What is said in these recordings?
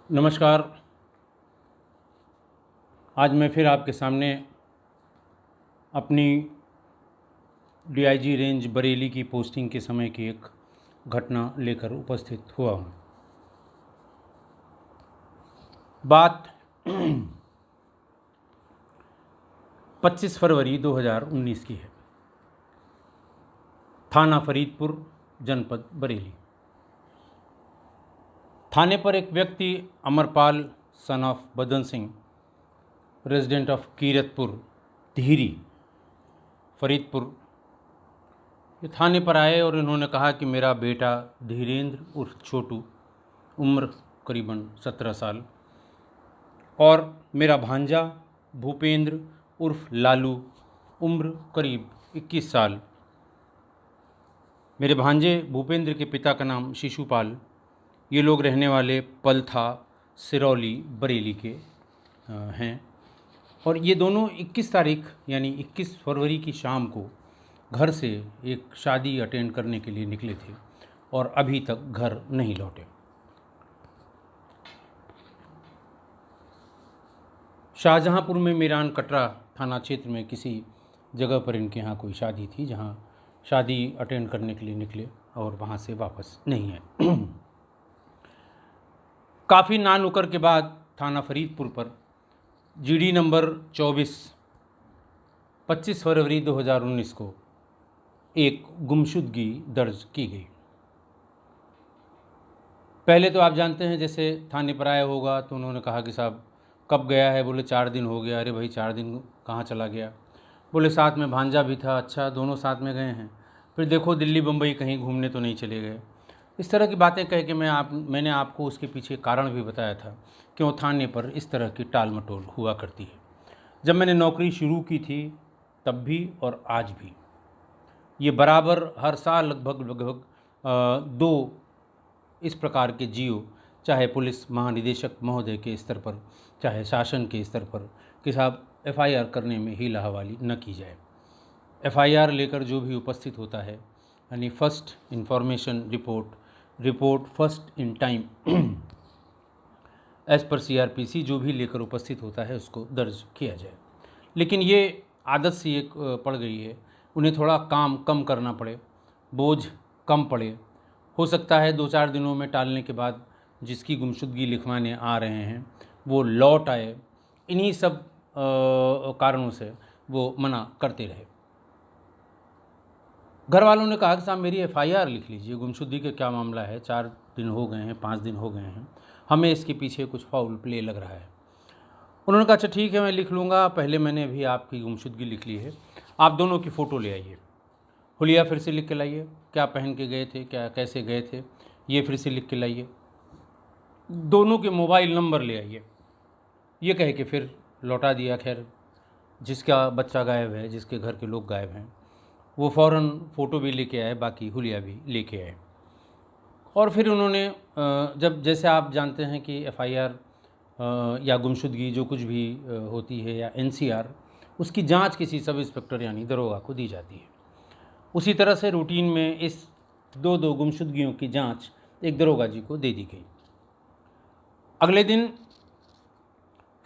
नमस्कार। आज मैं फिर आपके सामने अपनी डीआईजी रेंज बरेली की पोस्टिंग के समय की एक घटना लेकर उपस्थित हुआ हूँ। बात 25 फरवरी 2019 की है। थाना फरीदपुर, जनपद बरेली। थाने पर एक व्यक्ति अमरपाल सन ऑफ बदन सिंह, रेजिडेंट ऑफ कीरतपुर धीरी, फरीदपुर, ये थाने पर आए और इन्होंने कहा कि मेरा बेटा धीरेन्द्र उर्फ छोटू, उम्र करीबन 17 साल, और मेरा भांजा भूपेंद्र उर्फ लालू, उम्र करीब 21 साल। मेरे भांजे भूपेंद्र के पिता का नाम शिशुपाल, ये लोग रहने वाले पलथा सिरौली बरेली के हैं। और ये दोनों 21 तारीख यानी 21 फरवरी की शाम को घर से एक शादी अटेंड करने के लिए निकले थे और अभी तक घर नहीं लौटे। शाहजहांपुर में मीरान कटरा थाना क्षेत्र में किसी जगह पर इनके यहाँ कोई शादी थी, जहाँ शादी अटेंड करने के लिए निकले और वहाँ से वापस नहीं आए। काफ़ी ना नुकर के बाद थाना फरीदपुर पर जीडी नंबर 25 फरवरी 2019 को एक गुमशुदगी दर्ज की गई। पहले तो आप जानते हैं, जैसे थाने पर आया होगा तो उन्होंने कहा कि साहब कब गया है? बोले 4 दिन हो गया। अरे भाई 4 दिन कहाँ चला गया? बोले साथ में भांजा भी था। अच्छा, दोनों साथ में गए हैं? फिर देखो दिल्ली बम्बई कहीं घूमने तो नहीं चले गए? इस तरह की बातें कह के मैंने आपको उसके पीछे कारण भी बताया था क्यों थाने पर इस तरह की टाल मटोल हुआ करती है। जब मैंने नौकरी शुरू की थी तब भी और आज भी ये बराबर हर साल लगभग 2 इस प्रकार के जीओ, चाहे पुलिस महानिदेशक महोदय के स्तर पर, चाहे शासन के स्तर पर, कि साहब एफआईआर करने में हीला हवाली न की जाए। एफआईआर लेकर जो भी उपस्थित होता है, यानी first information report first in time as per CrPC, जो भी लेकर उपस्थित होता है उसको दर्ज किया जाए। लेकिन ये आदत सी एक पड़ गई है, उन्हें थोड़ा काम कम करना पड़े, बोझ कम पड़े। हो सकता है 2-4 दिनों में टालने के बाद जिसकी गुमशुदगी लिखवाने आ रहे हैं वो लौट आए। इन्हीं सब कारणों से वो मना करते रहे। घर वालों ने कहा कि साहब मेरी एफआईआर लिख लीजिए, गुमशुदगी का क्या मामला है, 4 दिन हो गए हैं, 5 दिन हो गए हैं, हमें इसके पीछे कुछ फाउल प्ले लग रहा है। उन्होंने कहा अच्छा ठीक है, मैं लिख लूँगा, पहले मैंने अभी आपकी गुमशुदगी लिख ली है, आप दोनों की फ़ोटो ले आइए, हुलिया फिर से लिख के लाइए, क्या पहन के गए थे, क्या कैसे गए थे, ये फिर से लिख के लाइए, दोनों के मोबाइल नंबर ले आइए। ये कह के फिर लौटा दिया। खैर, जिसका बच्चा गायब है, जिसके घर के लोग गायब हैं, वो फ़ौरन फ़ोटो भी लेके आए, बाकी हुलिया भी लेके आए। और फिर उन्होंने जब, जैसे आप जानते हैं कि एफआईआर या गुमशुदगी जो कुछ भी होती है, या एनसीआर, उसकी जांच किसी सब इंस्पेक्टर यानी दरोगा को दी जाती है। उसी तरह से रूटीन में इस 2 गुमशुदगियों की जांच एक दरोगा जी को दे दी गई। अगले दिन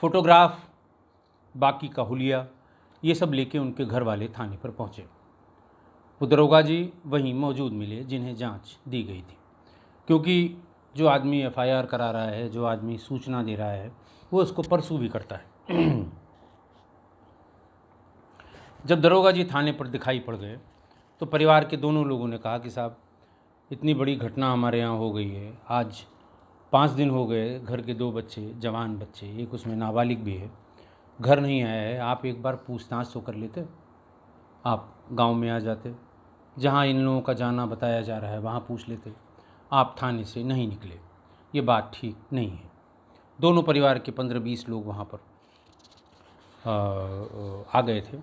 फ़ोटोग्राफ, बाकी का हुलिया, ये सब लेके उनके घर वाले थाने पर पहुँचे। वो दरोगा जी वहीं मौजूद मिले जिन्हें जांच दी गई थी, क्योंकि जो आदमी एफआईआर करा रहा है, जो आदमी सूचना दे रहा है, वो उसको परसू भी करता है। जब दरोगा जी थाने पर दिखाई पड़ गए तो परिवार के दोनों लोगों ने कहा कि साहब इतनी बड़ी घटना हमारे यहाँ हो गई है, आज 5 दिन हो गए, घर के 2 बच्चे, जवान बच्चे, एक उसमें नाबालिग भी है, घर नहीं आया है, आप एक बार पूछताछ तो कर लेते, आप गांव में आ जाते, जहां इन लोगों का जाना बताया जा रहा है वहां पूछ लेते, आप थाने से नहीं निकले, ये बात ठीक नहीं है। दोनों परिवार के 15-20 लोग वहां पर आ गए थे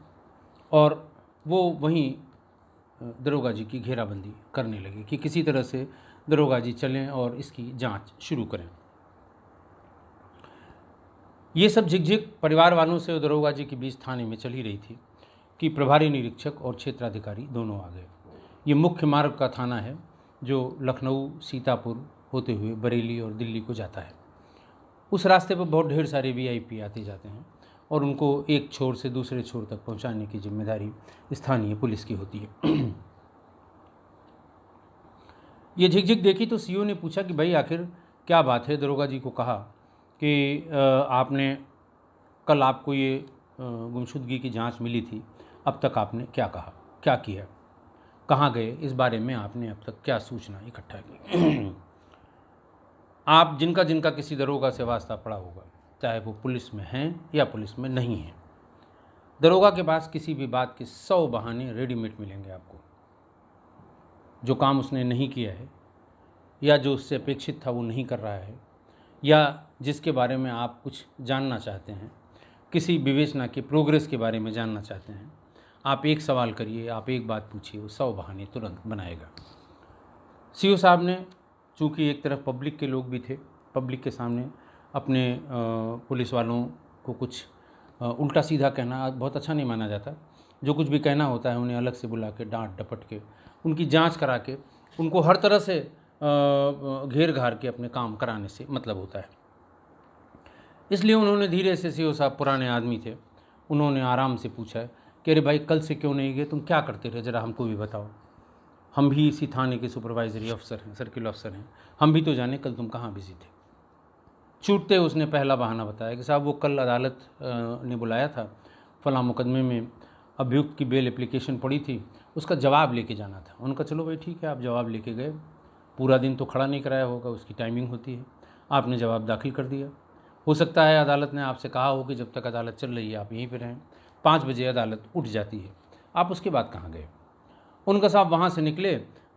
और वो वहीं दरोगा जी की घेराबंदी करने लगे कि किसी तरह से दरोगा जी चलें और इसकी जांच शुरू करें। ये सब झिकझिक परिवार वालों से और दरोगा जी के बीच थाने में चल ही रही थी कि प्रभारी निरीक्षक और क्षेत्राधिकारी दोनों आ गए। ये मुख्य मार्ग का थाना है जो लखनऊ, सीतापुर होते हुए बरेली और दिल्ली को जाता है। उस रास्ते पर बहुत ढेर सारे वीआईपी आते जाते हैं और उनको एक छोर से दूसरे छोर तक पहुंचाने की जिम्मेदारी स्थानीय पुलिस की होती है। ये झिकझिक देखी तो सीओ ने पूछा कि भाई आखिर क्या बात है। दरोगा जी को कहा कि आपने कल आपको ये गुमशुदगी की जांच मिली थी, अब तक आपने क्या कहा, क्या किया, कहाँ गए, इस बारे में आपने अब तक क्या सूचना इकट्ठा की। आप जिनका जिनका किसी दरोगा से वास्ता पड़ा होगा, चाहे वो पुलिस में हैं या पुलिस में नहीं हैं, दरोगा के पास किसी भी बात के 100 बहाने रेडीमेड मिलेंगे आपको। जो काम उसने नहीं किया है या जो उससे अपेक्षित था वो नहीं कर रहा है, या जिसके बारे में आप कुछ जानना चाहते हैं, किसी विवेचना के प्रोग्रेस के बारे में जानना चाहते हैं, आप एक सवाल करिए, आप एक बात पूछिए, वो 100 बहाने तुरंत बनाएगा। सीओ साहब ने, चूँकि एक तरफ पब्लिक के लोग भी थे, पब्लिक के सामने अपने पुलिस वालों को कुछ उल्टा सीधा कहना बहुत अच्छा नहीं माना जाता। जो कुछ भी कहना होता है उन्हें अलग से बुला के, डांट डपट के, उनकी जांच करा के, उनको हर तरह से घेर घार के अपने काम कराने से मतलब होता है। इसलिए उन्होंने धीरे से, सीओ साहब पुराने आदमी थे, उन्होंने आराम से पूछा कि अरे भाई कल से क्यों नहीं गए, तुम क्या करते रहे, ज़रा हमको भी बताओ। हम भी इसी थाने के सुपरवाइजरी अफसर हैं, सर्किल अफसर हैं, हम भी तो जाने कल तुम कहाँ बिजी थे। छूटते उसने पहला बहाना बताया कि साहब वो कल अदालत ने बुलाया था, फलां मुकदमे में अभियुक्त की बेल एप्लीकेशन पड़ी थी, उसका जवाब लेके जाना था। उनका चलो भाई ठीक है, आप जवाब लेके गए, पूरा दिन तो खड़ा नहीं कराया होगा, उसकी टाइमिंग होती है, आपने जवाब दाखिल कर दिया। हो सकता है अदालत ने आपसे कहा हो कि जब तक अदालत चल रही है आप यहीं पर रहें, 5 बजे अदालत उठ जाती है, आप उसके बाद कहाँ गए। उनका साहब वहाँ से निकले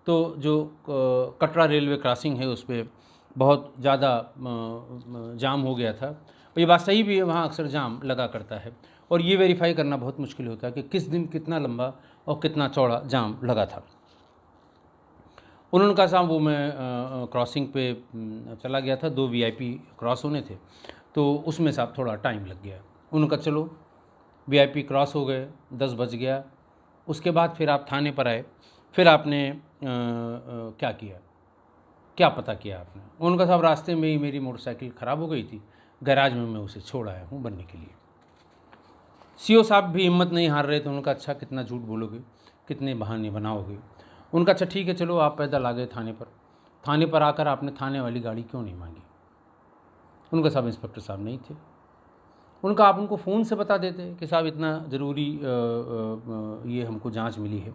तो जो कटरा रेलवे क्रॉसिंग है उस पर बहुत ज़्यादा जाम हो गया था। ये बात सही भी है, वहाँ अक्सर जाम लगा करता है और ये वेरीफाई करना बहुत मुश्किल होता है कि किस दिन कितना लंबा और कितना चौड़ा जाम लगा था। उन्होंने कहा साहब वो मैं क्रॉसिंग पे चला गया था, 2 वीआईपी क्रॉस होने थे, तो उसमें साहब थोड़ा टाइम लग गया। उनका चलो वीआईपी क्रॉस हो गए, 10 बज गया। उसके बाद फिर आप थाने पर आए, फिर आपने क्या किया, क्या पता किया आपने। उनका साहब रास्ते में ही मेरी मोटरसाइकिल ख़राब हो गई थी, गैराज में मैं उसे छोड़ आया हूँ बनने के लिए। सीओ साहब भी हिम्मत नहीं हार रहे थे। उनका अच्छा कितना झूठ बोलोगे, कितने बहाने बनाओगे। उनका अच्छा ठीक है चलो आप पैदल आ गए थाने पर, थाने पर आकर आपने थाने वाली गाड़ी क्यों नहीं मांगी। उनका साहब इंस्पेक्टर साहब नहीं थे। उनका आप उनको फ़ोन से बता देते कि साहब इतना ज़रूरी ये हमको जांच मिली है,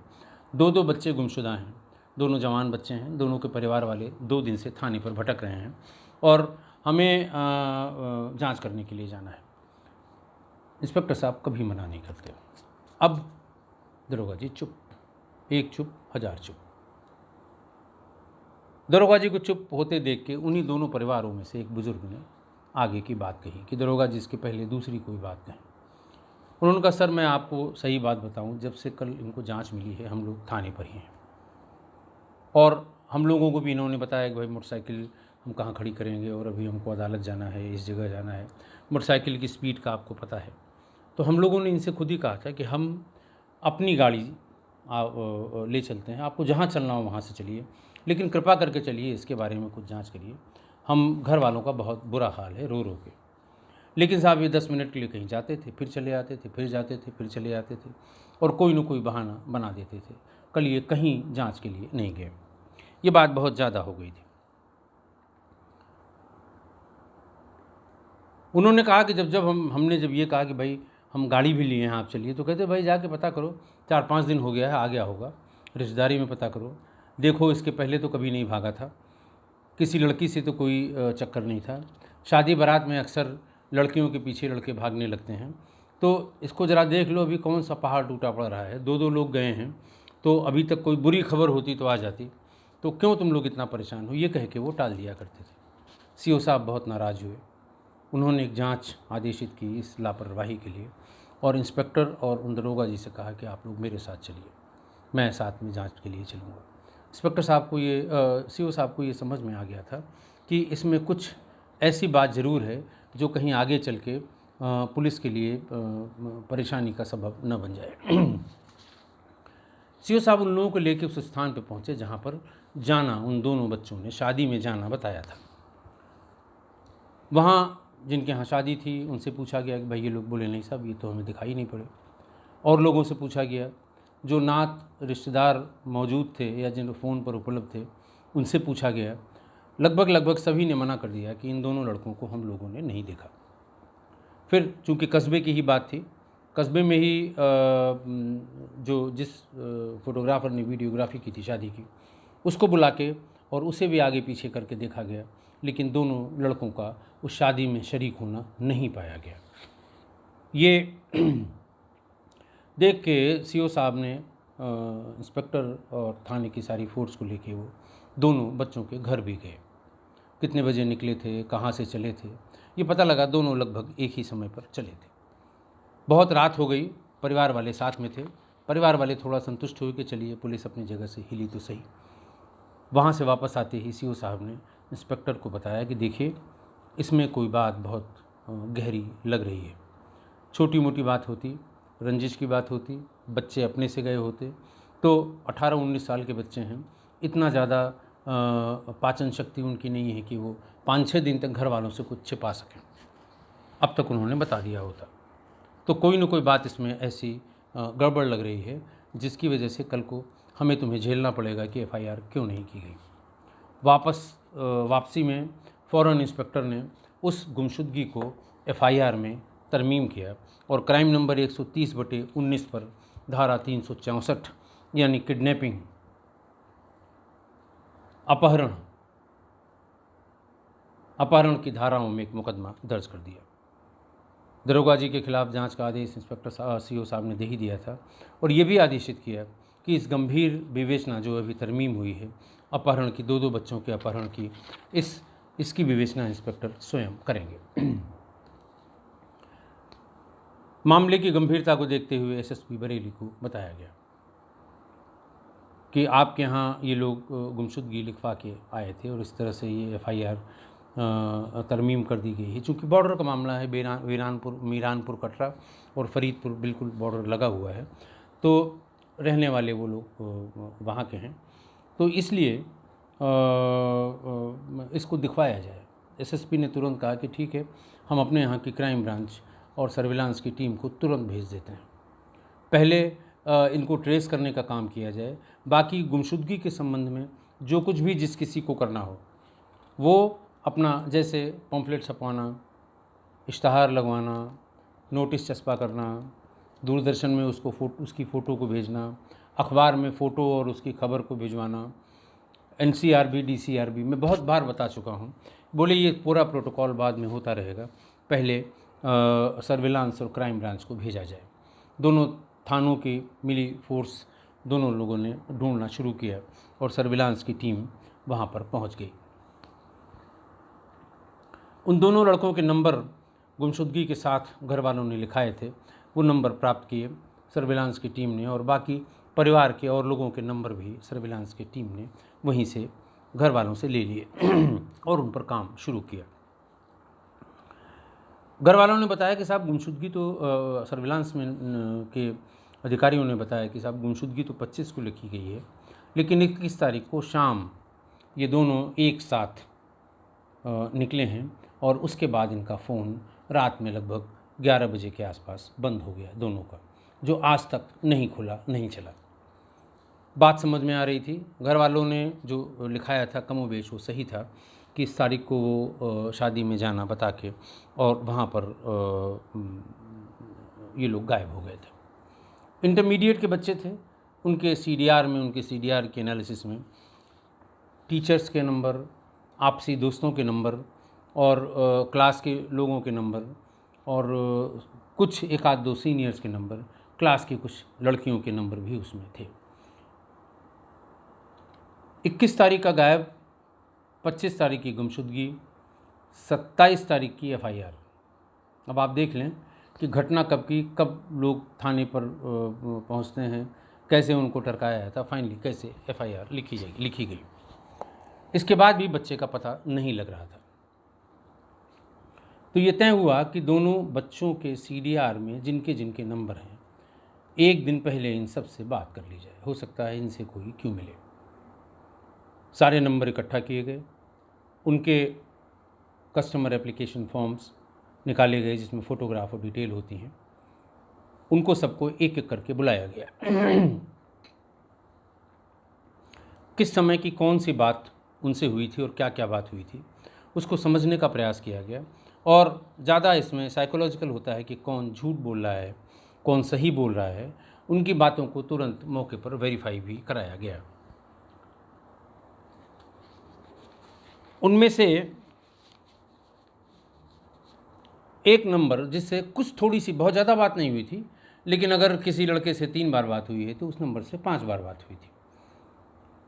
2 बच्चे गुमशुदा हैं, दोनों जवान बच्चे हैं, दोनों के परिवार वाले 2 दिन से थाने पर भटक रहे हैं और हमें जांच करने के लिए जाना है। इंस्पेक्टर साहब कभी मना नहीं करते। अब दरोगा जी चुप, एक चुप हजार चुप। दरोगा जी को चुप होते देख के उन्हीं दोनों परिवारों में से एक बुजुर्ग ने आगे की बात कही कि दरोगा जी इसके पहले दूसरी कोई बात कहें। उन्होंने कहा सर मैं आपको सही बात बताऊं, जब से कल इनको जांच मिली है हम लोग थाने पर ही हैं और हम लोगों को भी इन्होंने बताया कि भाई मोटरसाइकिल हम कहाँ खड़ी करेंगे और अभी हमको अदालत जाना है, इस जगह जाना है, मोटरसाइकिल की स्पीड का आपको पता है। तो हम लोगों ने इनसे खुद ही कहा था कि हम अपनी गाड़ी ले चलते हैं, आपको जहाँ चलना हो वहाँ से चलिए, लेकिन कृपा करके चलिए, इसके बारे में कुछ जांच करिए, हम घर वालों का बहुत बुरा हाल है रो रो के। लेकिन साहब ये 10 मिनट के लिए कहीं जाते थे, फिर चले आते थे, फिर जाते थे, फिर चले आते थे और कोई न कोई बहाना बना देते थे। कल ये कहीं जांच के लिए नहीं गए। ये बात बहुत ज़्यादा हो गई थी। उन्होंने कहा कि जब हमने ये कहा कि भाई हम गाड़ी भी लिए हैं आप चलिए, तो कहते भाई जाके पता करो, 4-5 दिन हो गया है, आ गया होगा, रिश्तेदारी में पता करो, देखो इसके पहले तो कभी नहीं भागा था, किसी लड़की से तो कोई चक्कर नहीं था, शादी बारात में अक्सर लड़कियों के पीछे लड़के भागने लगते हैं, तो इसको ज़रा देख लो अभी कौन सा पहाड़ टूटा पड़ रहा है, 2 लोग गए हैं, तो अभी तक कोई बुरी खबर होती तो आ जाती, तो क्यों तुम लोग इतना परेशान हो, ये कह के वो टाल दिया करते थे। सीओ साहब बहुत नाराज़ हुए। उन्होंने एक जांच आदेशित की इस लापरवाही के लिए और इंस्पेक्टर और उन दरोगा जी से कहा कि आप लोग मेरे साथ चलिए, मैं साथ में जांच के लिए चलूँगा। इंस्पेक्टर साहब को ये सीओ साहब को ये समझ में आ गया था कि इसमें कुछ ऐसी बात ज़रूर है जो कहीं आगे चल के पुलिस के लिए परेशानी का सबब न बन जाए। सीओ साहब उन लोगों को लेकर उस स्थान पर पहुँचे जहाँ पर जाना उन दोनों बच्चों ने शादी में जाना बताया था। वहाँ जिनके यहाँ शादी थी उनसे पूछा गया कि भाई ये लोग, बोले नहीं साहब ये तो हमें दिखाई नहीं पड़े। और लोगों से पूछा गया, जो नात रिश्तेदार मौजूद थे या जिन फ़ोन पर उपलब्ध थे उनसे पूछा गया, लगभग सभी ने मना कर दिया कि इन दोनों लड़कों को हम लोगों ने नहीं देखा। फिर चूँकि कस्बे की ही बात थी, कस्बे में ही जिस फोटोग्राफ़र ने वीडियोग्राफी की थी शादी की, उसको बुला के और उसे भी आगे पीछे करके देखा गया, लेकिन दोनों लड़कों का उस शादी में शरीक होना नहीं पाया गया। ये देख के सीओ साहब ने इंस्पेक्टर और थाने की सारी फोर्स को लेके वो दोनों बच्चों के घर भी गए। कितने बजे निकले थे, कहाँ से चले थे, ये पता लगा दोनों लगभग एक ही समय पर चले थे। बहुत रात हो गई, परिवार वाले साथ में थे। परिवार वाले थोड़ा संतुष्ट हुए कि चलिए पुलिस अपनी जगह से हिली तो सही। वहाँ से वापस आते ही सीओ साहब ने इंस्पेक्टर को बताया कि देखिए इसमें कोई बात बहुत गहरी लग रही है। छोटी मोटी बात होती, रंजिश की बात होती, बच्चे अपने से गए होते तो 18-19 साल के बच्चे हैं, इतना ज़्यादा पाचन शक्ति उनकी नहीं है कि वो 5-6 दिन तक घर वालों से कुछ छिपा सकें। अब तक उन्होंने बता दिया होता। तो कोई न कोई बात इसमें ऐसी गड़बड़ लग रही है जिसकी वजह से कल को हमें तुम्हें झेलना पड़ेगा कि एफआईआर क्यों नहीं की गई। वापसी में फ़ौरन इंस्पेक्टर ने उस गुमशुदगी को एफआईआर में तरमीम किया और क्राइम नंबर 130/19 पर धारा 364 यानी किडनैपिंग, अपहरण की धाराओं में एक मुकदमा दर्ज कर दिया। दरोगा जी के खिलाफ जांच का आदेश इंस्पेक्टर सीओ साहब ने दे ही दिया था और ये भी आदेशित किया कि इस गंभीर विवेचना जो अभी तरमीम हुई है अपहरण की, दो बच्चों के अपहरण की, इसकी विवेचना इंस्पेक्टर स्वयं करेंगे। मामले की गंभीरता को देखते हुए एसएसपी बरेली को बताया गया कि आपके यहाँ ये लोग गुमशुदगी लिखवा के आए थे और इस तरह से ये एफआईआर तरमीम कर दी गई है। चूँकि बॉर्डर का मामला है, मीरानपुर कटरा और फरीदपुर बिल्कुल बॉर्डर लगा हुआ है, तो रहने वाले वो लोग वहाँ के हैं, तो इसलिए इसको दिखवाया जाए। एसएसपी ने तुरंत कहा कि ठीक है, हम अपने यहाँ की क्राइम ब्रांच और सर्विलांस की टीम को तुरंत भेज देते हैं। पहले इनको ट्रेस करने का काम किया जाए, बाकी गुमशुदगी के संबंध में जो कुछ भी जिस किसी को करना हो वो अपना, जैसे पम्फलेट छपवाना, इश्तहार लगवाना, नोटिस चस्पा करना, दूरदर्शन में उसकी फ़ोटो को भेजना, अखबार में फ़ोटो और उसकी खबर को भिजवाना, एनसीआरबी डीसीआरबी मैं बहुत बार बता चुका हूँ। बोले ये पूरा प्रोटोकॉल बाद में होता रहेगा, पहले सर्विलांस और क्राइम ब्रांच को भेजा जाए। दोनों थानों की मिली फोर्स, दोनों लोगों ने ढूंढना शुरू किया और सर्विलांस की टीम वहाँ पर पहुँच गई। उन दोनों लड़कों के नंबर गुमशुदगी के साथ घर वालों ने लिखाए थे, वो नंबर प्राप्त किए सर्विलांस की टीम ने और बाकी परिवार के और लोगों के नंबर भी सर्विलांस की टीम ने वहीं से घर वालों से ले लिए और उन पर काम शुरू किया। घर वालों ने बताया कि साहब गुमशुदगी तो सर्विलांस में के अधिकारियों ने बताया कि साहब गुमशुदगी तो 25 को लिखी गई है, लेकिन 21 तारीख को शाम ये दोनों एक साथ निकले हैं और उसके बाद इनका फ़ोन रात में लगभग 11 बजे के आसपास बंद हो गया दोनों का, जो आज तक नहीं खुला, नहीं चला। बात समझ में आ रही थी। घर वालों ने जो लिखाया था कमोबेश वो सही था कि इस तारीख को वो शादी में जाना बता के और वहाँ पर ये लोग गायब हो गए थे। इंटरमीडिएट के बच्चे थे, उनके सीडीआर के एनालिसिस में टीचर्स के नंबर, आपसी दोस्तों के नंबर और क्लास के लोगों के नंबर और कुछ एक आध दो सीनियर्स के नंबर, क्लास की कुछ लड़कियों के नंबर भी उसमें थे। 21 तारीख का गायब, 25 तारीख की गुमशुदगी, 27 तारीख की एफआईआर। अब आप देख लें कि घटना कब की, कब लोग थाने पर पहुंचते हैं, कैसे उनको टरकाया था, फाइनली कैसे एफआईआर लिखी गई। इसके बाद भी बच्चे का पता नहीं लग रहा था। तो ये तय हुआ कि दोनों बच्चों के सीडीआर में जिनके जिनके नंबर हैं, एक दिन पहले इन सब से बात कर ली जाए, हो सकता है इनसे कोई क्यों मिले। सारे नंबर इकट्ठा किए गए, उनके कस्टमर एप्लीकेशन फॉर्म्स निकाले गए जिसमें फ़ोटोग्राफ और डिटेल होती हैं। उनको सबको एक एक करके बुलाया गया। किस समय की कौन सी बात उनसे हुई थी और क्या क्या बात हुई थी उसको समझने का प्रयास किया गया। और ज़्यादा इसमें साइकोलॉजिकल होता है कि कौन झूठ बोल रहा है, कौन सही बोल रहा है। उनकी बातों को तुरंत मौके पर वेरीफाई भी कराया गया। उनमें से एक नंबर जिससे कुछ थोड़ी सी, बहुत ज़्यादा बात नहीं हुई थी, लेकिन अगर किसी लड़के से 3 बार बात हुई है तो उस नंबर से 5 बार बात हुई थी,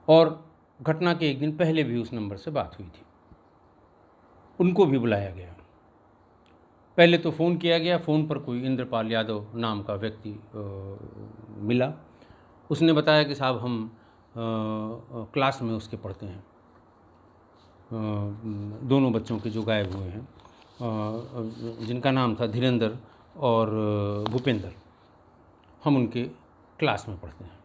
और घटना के एक दिन पहले भी उस नंबर से बात हुई थी। उनको भी बुलाया गया। पहले तो फ़ोन किया गया। फ़ोन पर कोई इंद्रपाल यादव नाम का व्यक्ति मिला। उसने बताया कि साहब हम क्लास में उसके पढ़ते हैं, दोनों बच्चों के जो गायब हुए हैं, जिनका नाम था धीरेंद्र और भूपेंद्र, हम उनके क्लास में पढ़ते हैं।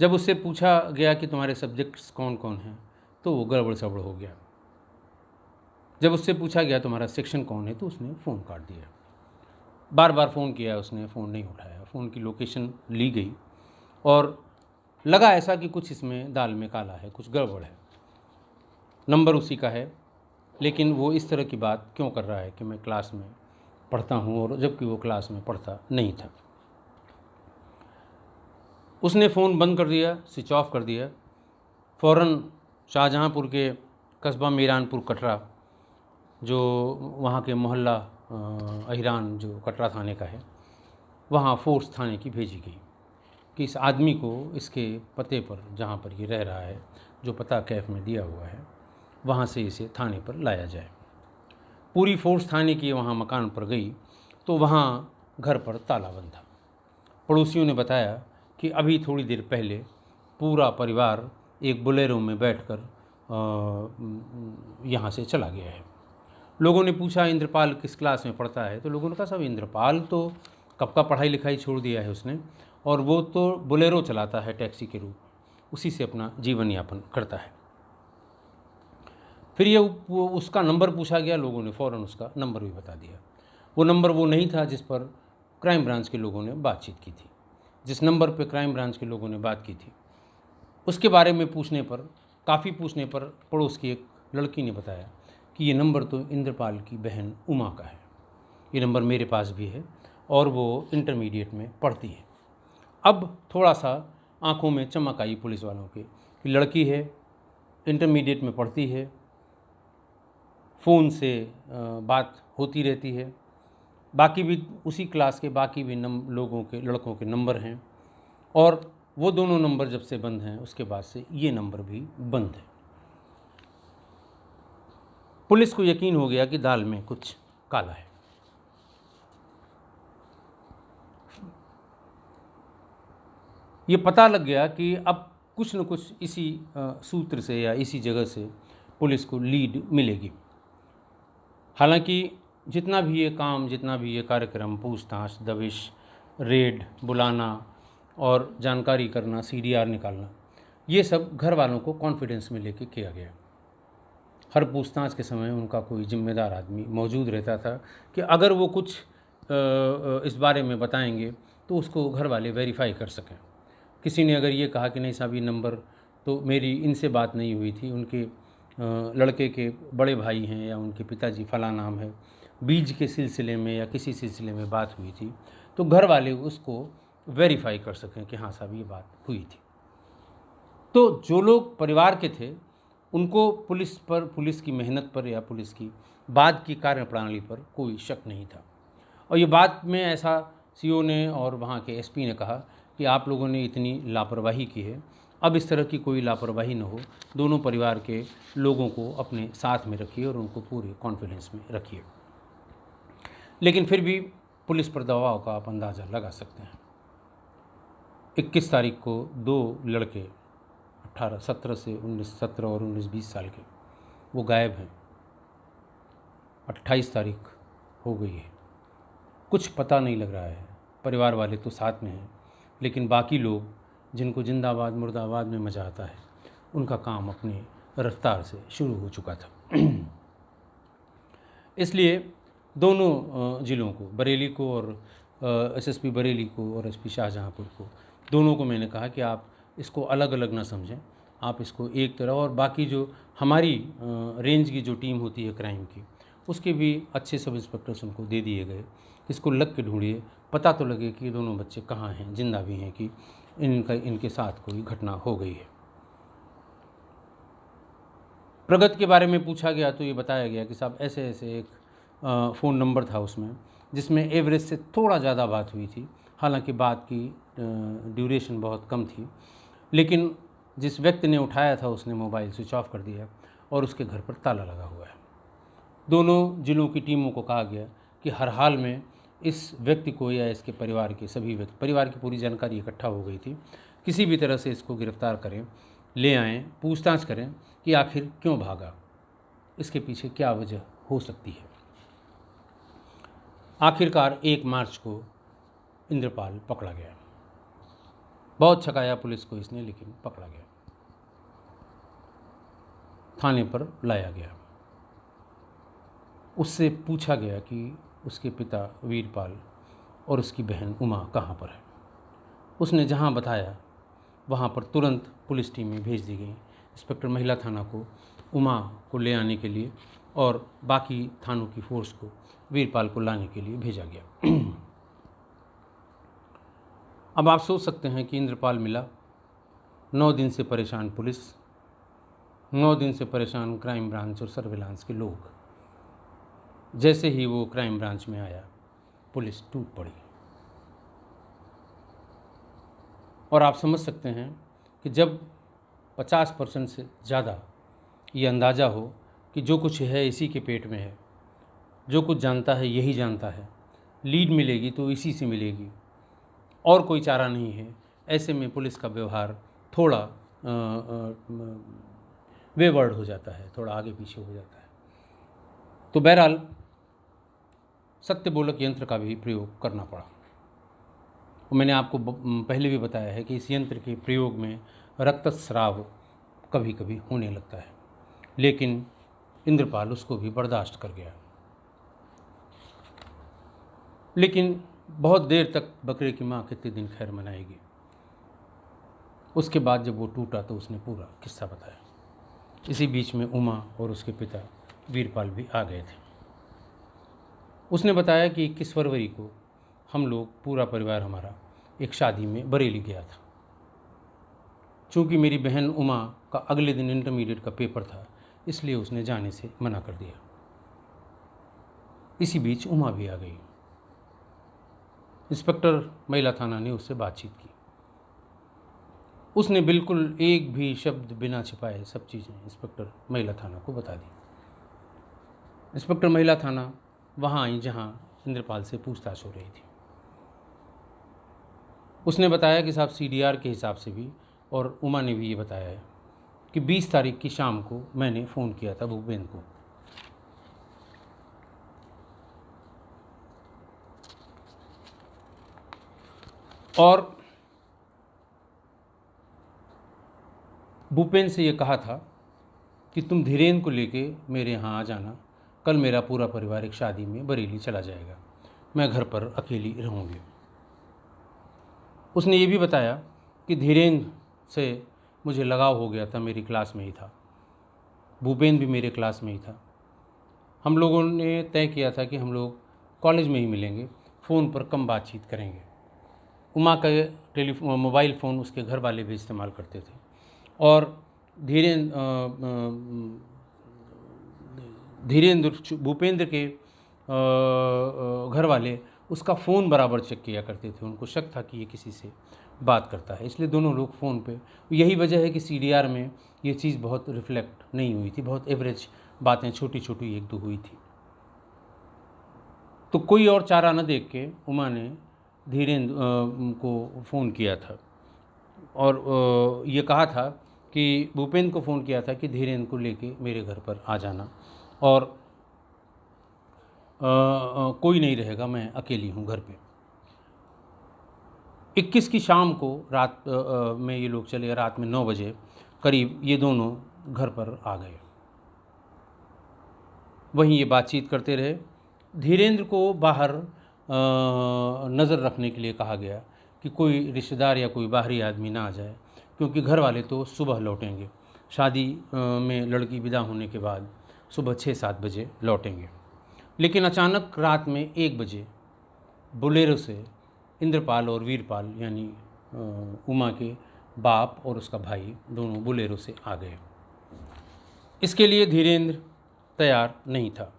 जब उससे पूछा गया कि तुम्हारे सब्जेक्ट्स कौन कौन हैं, तो वो गड़बड़ सड़बड़ हो गया। जब उससे पूछा गया तुम्हारा सेक्शन कौन है, तो उसने फ़ोन काट दिया। बार बार फ़ोन किया उसने, फ़ोन नहीं उठाया। फ़ोन की लोकेशन ली गई और लगा ऐसा कि कुछ इसमें दाल में काला है, कुछ गड़बड़ है। नंबर उसी का है, लेकिन वो इस तरह की बात क्यों कर रहा है कि मैं क्लास में पढ़ता हूँ, और जबकि वो क्लास में पढ़ता नहीं था। उसने फ़ोन बंद कर दिया, स्विच ऑफ कर दिया। फ़ौरन शाहजहाँपुर के कस्बा मीरानपुर कटरा, जो वहाँ के मोहल्ला अहिरान जो कटरा थाने का है, वहाँ फोर्स थाने की भेजी गई कि इस आदमी को इसके पते पर, जहाँ पर ये रह रहा है, जो पता कैफ में दिया हुआ है, वहाँ से इसे थाने पर लाया जाए। पूरी फोर्स थाने की वहाँ मकान पर गई तो वहाँ घर पर ताला बंद था। पड़ोसियों ने बताया कि अभी थोड़ी देर पहले पूरा परिवार एक बोलेरो में बैठकर यहाँ से चला गया है। लोगों ने पूछा इंद्रपाल किस क्लास में पढ़ता है, तो लोगों ने कहा साहब इंद्रपाल तो कब का पढ़ाई लिखाई छोड़ दिया है उसने, और वो तो बोलेरो चलाता है टैक्सी के रूप, उसी से अपना जीवन यापन करता है। फिर ये उसका नंबर पूछा गया। लोगों ने फ़ौरन उसका नंबर भी बता दिया। वो नंबर वो नहीं था जिस पर क्राइम ब्रांच के लोगों ने बातचीत की थी। जिस नंबर पे क्राइम ब्रांच के लोगों ने बात की थी, उसके बारे में पूछने पर, काफ़ी पूछने पर, पड़ोस की एक लड़की ने बताया कि ये नंबर तो इंद्रपाल की बहन उमा का है, ये नंबर मेरे पास भी है, और वो इंटरमीडिएट में पढ़ती है। अब थोड़ा सा आंखों में चमक आई पुलिस वालों के कि लड़की है, इंटरमीडिएट में पढ़ती है, फ़ोन से बात होती रहती है, बाकी भी उसी क्लास के बाकी भी लड़कों के नंबर हैं, और वो दोनों नंबर जब से बंद हैं उसके बाद से ये नंबर भी बंद है। पुलिस को यकीन हो गया कि दाल में कुछ काला है। ये पता लग गया कि अब कुछ न कुछ इसी सूत्र से या इसी जगह से पुलिस को लीड मिलेगी। हालांकि जितना भी ये काम, जितना भी ये कार्यक्रम, पूछताछ, दबिश, रेड, बुलाना और जानकारी करना, CDR निकालना, ये सब घर वालों को कॉन्फिडेंस में लेके किया गया। हर पूछताछ के समय उनका कोई जिम्मेदार आदमी मौजूद रहता था कि अगर वो कुछ इस बारे में बताएंगे तो उसको घर वाले वेरीफाई कर सकें। किसी ने अगर ये कहा कि नहीं साहब ये नंबर तो मेरी इनसे बात नहीं हुई थी, उनके लड़के के बड़े भाई हैं या उनके पिताजी फला नाम है, बीज के सिलसिले में या किसी सिलसिले में बात हुई थी, तो घर वाले उसको वेरीफाई कर सकें कि हाँ साहब ये बात हुई थी। तो जो लोग परिवार के थे उनको पुलिस की मेहनत पर या पुलिस की बाद की कार्यप्रणाली पर कोई शक नहीं था। और ये बात में ऐसा CO ने और वहाँ के SP ने कहा कि आप लोगों ने इतनी लापरवाही की है, अब इस तरह की कोई लापरवाही न हो, दोनों परिवार के लोगों को अपने साथ में रखिए और उनको पूरे कॉन्फिडेंस में रखिए। लेकिन फिर भी पुलिस पर दबाव का आप अंदाज़ा लगा सकते हैं। 21 तारीख को 2 लड़के 17 और 19-20 साल के वो गायब हैं। 28 तारीख हो गई है, कुछ पता नहीं लग रहा है। परिवार वाले तो साथ में हैं, लेकिन बाकी लोग जिनको जिंदाबाद मुर्दाबाद में मज़ा आता है, उनका काम अपनी रफ्तार से शुरू हो चुका था। इसलिए दोनों ज़िलों को, बरेली को और एसएसपी बरेली को और एसपी शाहजहाँपुर को, दोनों को मैंने कहा कि आप इसको अलग अलग ना समझें, आप इसको एक तरह, और बाकी जो हमारी रेंज की जो टीम होती है क्राइम की, उसके भी अच्छे सब इंस्पेक्टर्स उनको दे दिए गए। इसको लग के ढूंढिए, पता तो लगे कि ये दोनों बच्चे कहाँ हैं, जिंदा भी हैं कि इनके साथ कोई घटना हो गई है। प्रगति के बारे में पूछा गया तो ये बताया गया कि साहब ऐसे ऐसे एक फ़ोन नंबर था उसमें जिसमें एवरेज से थोड़ा ज़्यादा बात हुई थी, हालांकि बात की ड्यूरेशन बहुत कम थी, लेकिन जिस व्यक्ति ने उठाया था उसने मोबाइल स्विच ऑफ कर दिया और उसके घर पर ताला लगा हुआ है। दोनों जिलों की टीमों को कहा गया कि हर हाल में इस व्यक्ति को या इसके परिवार के सभी व्यक्ति, परिवार की पूरी जानकारी इकट्ठा हो गई थी, किसी भी तरह से इसको गिरफ्तार करें, ले आएँ, पूछताछ करें कि आखिर क्यों भागा, इसके पीछे क्या वजह हो सकती है। आखिरकार 1 मार्च को इंद्रपाल पकड़ा गया। बहुत छकाया पुलिस को इसने, लेकिन पकड़ा गया, थाने पर लाया गया। उससे पूछा गया कि उसके पिता वीरपाल और उसकी बहन उमा कहाँ पर है। उसने जहाँ बताया वहाँ पर तुरंत पुलिस टीमें भेज दी गई, इंस्पेक्टर महिला थाना को उमा को ले आने के लिए और बाकी थानों की फोर्स को वीरपाल को लाने के लिए भेजा गया। अब आप सोच सकते हैं कि इंद्रपाल मिला, 9 दिन से परेशान पुलिस, 9 दिन से परेशान क्राइम ब्रांच और सर्विलांस के लोग। जैसे ही वो क्राइम ब्रांच में आया, पुलिस टूट पड़ी। और आप समझ सकते हैं कि जब 50% से ज़्यादा ये अंदाज़ा हो कि जो कुछ है इसी के पेट में है, जो कुछ जानता है यही जानता है, लीड मिलेगी तो इसी से मिलेगी और कोई चारा नहीं है, ऐसे में पुलिस का व्यवहार थोड़ा वेवर्ड हो जाता है, थोड़ा आगे पीछे हो जाता है। तो बहरहाल सत्य बोलक यंत्र का भी प्रयोग करना पड़ा। मैंने आपको पहले भी बताया है कि इस यंत्र के प्रयोग में रक्तस्राव कभी कभी होने लगता है, लेकिन इंद्रपाल उसको भी बर्दाश्त कर गया। लेकिन बहुत देर तक बकरे की माँ कितने दिन खैर मनाएगी। उसके बाद जब वो टूटा तो उसने पूरा किस्सा बताया। इसी बीच में उमा और उसके पिता वीरपाल भी आ गए थे। उसने बताया कि 21 फरवरी को हम लोग, पूरा परिवार हमारा, एक शादी में बरेली गया था। चूँकि मेरी बहन उमा का अगले दिन इंटरमीडिएट का पेपर था, इसलिए उसने जाने से मना कर दिया। इसी बीच उमा भी आ गई। इंस्पेक्टर महिला थाना ने उससे बातचीत की। उसने बिल्कुल एक भी शब्द बिना छिपाए सब चीज़ें इंस्पेक्टर महिला थाना को बता दी। इंस्पेक्टर महिला थाना वहाँ आई जहाँ इंद्रपाल से पूछताछ हो रही थी। उसने बताया कि साहब CDR के हिसाब से भी, और उमा ने भी ये बताया है कि 20 तारीख की शाम को मैंने फ़ोन किया था भूपेंद्र को। और भूपेंद्र से ये कहा था कि तुम धीरेन्द्र को लेके मेरे यहाँ आ जाना, कल मेरा पूरा परिवार एक शादी में बरेली चला जाएगा, मैं घर पर अकेली रहूँगी। उसने ये भी बताया कि धीरेन्द्र से मुझे लगाव हो गया था, मेरी क्लास में ही था, भूपेंद्र भी मेरे क्लास में ही था। हम लोगों ने तय किया था कि हम लोग कॉलेज में ही मिलेंगे, फ़ोन पर कम बातचीत करेंगे। उमा का मोबाइल फ़ोन उसके घर वाले भी इस्तेमाल करते थे और धीरेन्द्र भूपेंद्र के घर वाले उसका फ़ोन बराबर चेक किया करते थे। उनको शक था कि ये किसी से बात करता है, इसलिए दोनों लोग फ़ोन पे। यही वजह है कि CDR में ये चीज़ बहुत रिफ्लेक्ट नहीं हुई थी, बहुत एवरेज बातें छोटी छोटी 1-2 हुई थी। तो कोई और चारा न देख के उमा ने धीरेन्द्र को फ़ोन किया था और ये कहा था कि भूपेंद्र को फ़ोन किया था कि धीरेन्द्र को लेके मेरे घर पर आ जाना और कोई नहीं रहेगा, मैं अकेली हूँ घर पे। 21 की शाम को रात में ये लोग चले, रात में 9 बजे करीब ये दोनों घर पर आ गए। वहीं ये बातचीत करते रहे धीरेन्द्र को बाहर नज़र रखने के लिए कहा गया कि कोई रिश्तेदार या कोई बाहरी आदमी ना आ जाए, क्योंकि घर वाले तो सुबह लौटेंगे। शादी में लड़की विदा होने के बाद सुबह 6-7 बजे लौटेंगे। लेकिन अचानक रात में 1 बजे बोलेरो से इंद्रपाल और वीरपाल यानी उमा के बाप और उसका भाई दोनों बोलेरो से आ गए। इसके लिए धीरेन्द्र तैयार नहीं था।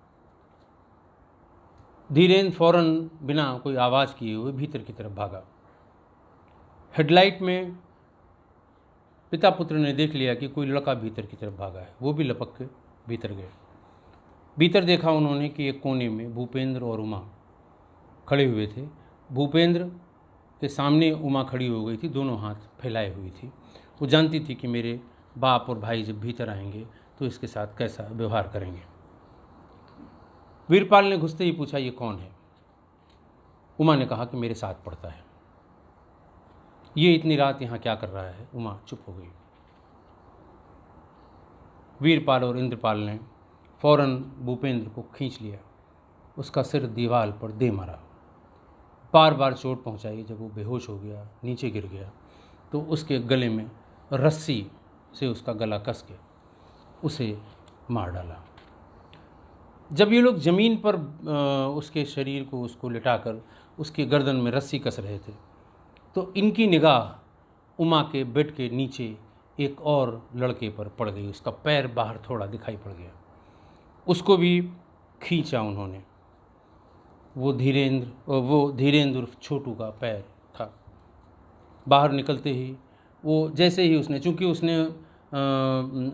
धीरेन्द्र फौरन बिना कोई आवाज़ किए हुए भीतर की तरफ भागा। हेडलाइट में पिता पुत्र ने देख लिया कि कोई लड़का भीतर की तरफ भागा है। वो भी लपक के भीतर गए। भीतर देखा उन्होंने कि एक कोने में भूपेंद्र और उमा खड़े हुए थे। भूपेंद्र के सामने उमा खड़ी हो गई थी, दोनों हाथ फैलाए हुई थी। वो जानती थी कि मेरे बाप और भाई जब भीतर आएंगे तो इसके साथ कैसा व्यवहार करेंगे। वीरपाल ने घुसते ही पूछा, ये कौन है? उमा ने कहा कि मेरे साथ पढ़ता है। ये इतनी रात यहाँ क्या कर रहा है? उमा चुप हो गई। वीरपाल और इंद्रपाल ने फौरन भूपेंद्र को खींच लिया, उसका सिर दीवार पर दे मारा, बार बार चोट पहुंचाई। जब वो बेहोश हो गया, नीचे गिर गया, तो उसके गले में रस्सी से उसका गला कस के उसे मार डाला। जब ये लोग ज़मीन पर उसके शरीर को उसको लिटाकर उसके गर्दन में रस्सी कस रहे थे, तो इनकी निगाह उमा के बेड के नीचे एक और लड़के पर पड़ गई। उसका पैर बाहर थोड़ा दिखाई पड़ गया, उसको भी खींचा उन्होंने। वो धीरेन्द्र उर्फ छोटू का पैर था। बाहर निकलते ही वो जैसे ही उसने, चूँकि उसने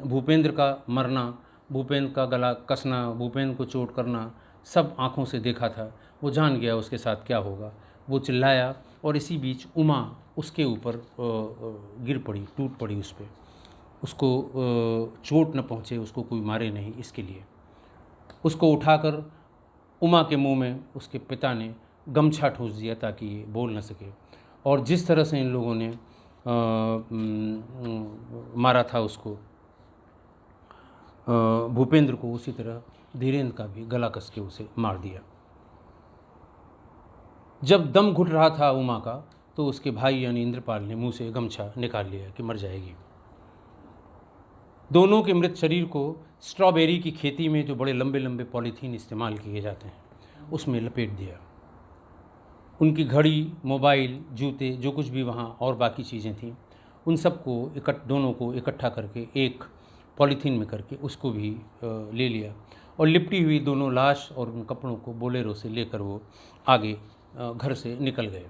भूपेंद्र का मरना, भूपेंद्र का गला कसना, भूपेंद्र को चोट करना सब आँखों से देखा था, वो जान गया उसके साथ क्या होगा। वो चिल्लाया और इसी बीच उमा उसके ऊपर गिर पड़ी, टूट पड़ी उस पर। उसको चोट न पहुँचे, उसको कोई मारे नहीं, इसके लिए उसको उठाकर उमा के मुंह में उसके पिता ने गमछा ठूंस दिया ताकि ये बोल न सके। और जिस तरह से इन लोगों ने मारा था उसको, भूपेंद्र को, उसी तरह धीरेन्द्र का भी गला कस के उसे मार दिया। जब दम घुट रहा था उमा का, तो उसके भाई यानी इंद्रपाल ने मुंह से गमछा निकाल लिया कि मर जाएगी। दोनों के मृत शरीर को स्ट्रॉबेरी की खेती में जो बड़े लंबे लंबे पॉलीथीन इस्तेमाल किए जाते हैं उसमें लपेट दिया। उनकी घड़ी, मोबाइल, जूते, जो कुछ भी वहाँ और बाकी चीज़ें थीं, उन सबको दोनों को इकट्ठा करके एक पॉलीथीन में करके उसको भी ले लिया और लिपटी हुई दोनों लाश और उन कपड़ों को बोलेरो से लेकर वो आगे घर से निकल गए।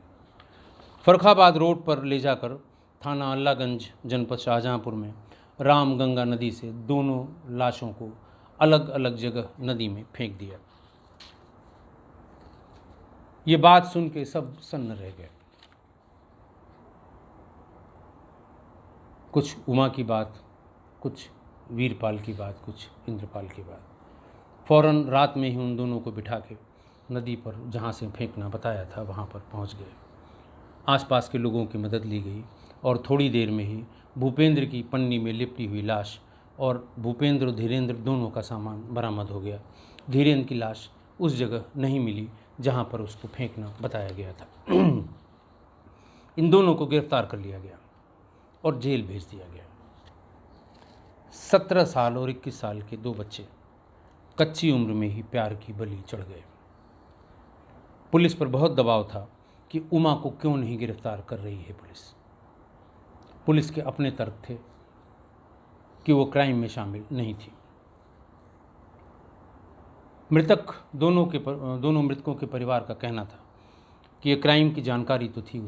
फर्रुखाबाद रोड पर ले जाकर थाना अल्लाहगंज, जनपद शाहजहाँपुर में रामगंगा नदी से दोनों लाशों को अलग अलग जगह नदी में फेंक दिया। ये बात सुन के सब सन्न रह गए। कुछ उमा की बात, कुछ वीरपाल की बात, कुछ इंद्रपाल की बात। फौरन रात में ही उन दोनों को बिठा के नदी पर जहाँ से फेंकना बताया था वहाँ पर पहुँच गए। आसपास के लोगों की मदद ली गई और थोड़ी देर में ही भूपेंद्र की पन्नी में लिपटी हुई लाश और भूपेंद्र और धीरेन्द्र दोनों का सामान बरामद हो गया। धीरेन्द्र की लाश उस जगह नहीं मिली जहाँ पर उसको फेंकना बताया गया था। इन दोनों को गिरफ्तार कर लिया गया और जेल भेज दिया गया। 17 साल और 21 साल के 2 बच्चे कच्ची उम्र में ही प्यार की बलि चढ़ गए। पुलिस पर बहुत दबाव था कि उमा को क्यों नहीं गिरफ्तार कर रही है पुलिस के अपने तर्क थे कि वो क्राइम में शामिल नहीं थी। दोनों मृतकों के परिवार का कहना था कि ये क्राइम की जानकारी तो थी,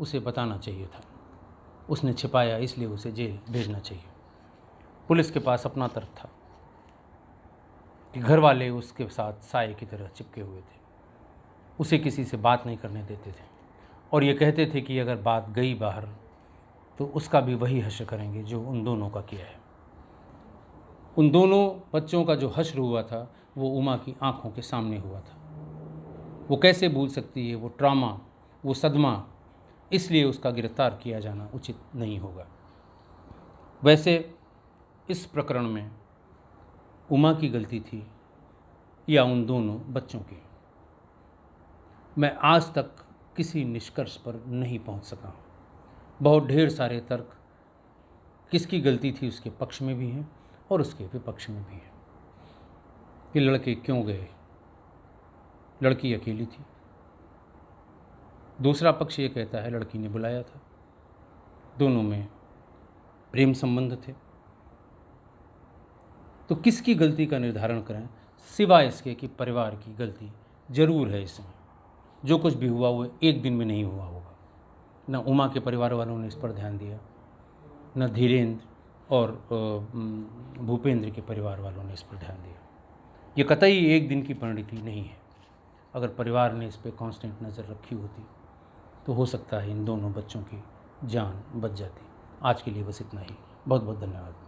उसे बताना चाहिए था, उसने छिपाया, इसलिए उसे जेल भेजना चाहिए। पुलिस के पास अपना तर्क था कि घर वाले उसके साथ साए की तरह चिपके हुए थे, उसे किसी से बात नहीं करने देते थे और ये कहते थे कि अगर बात गई बाहर तो उसका भी वही हश्र करेंगे जो उन दोनों का किया है। उन दोनों बच्चों का जो हश्र हुआ था वो उमा की आंखों के सामने हुआ था। वो कैसे भूल सकती है वो ट्रॉमा, वो सदमा, इसलिए उसका गिरफ्तार किया जाना उचित नहीं होगा। वैसे इस प्रकरण में उमा की गलती थी या उन दोनों बच्चों की। मैं आज तक किसी निष्कर्ष पर नहीं पहुंच सका। बहुत ढेर सारे तर्क किसकी गलती थी उसके पक्ष में भी हैं और उसके विपक्ष में भी हैं कि लड़के क्यों गए, लड़की अकेली थी। दूसरा पक्ष ये कहता है लड़की ने बुलाया था, दोनों में प्रेम संबंध थे। तो किसकी गलती का निर्धारण करें, सिवाय इसके कि परिवार की गलती जरूर है इसमें। जो कुछ भी हुआ वो एक दिन में नहीं हुआ होगा। न उमा के परिवार वालों ने इस पर ध्यान दिया, न धीरेन्द्र और भूपेंद्र के परिवार वालों ने इस पर ध्यान दिया। ये कतई एक दिन की परिणति नहीं है। अगर परिवार ने इस पर कांस्टेंट नज़र रखी होती तो हो सकता है इन दोनों बच्चों की जान बच जाती। आज के लिए बस इतना ही। बहुत बहुत धन्यवाद।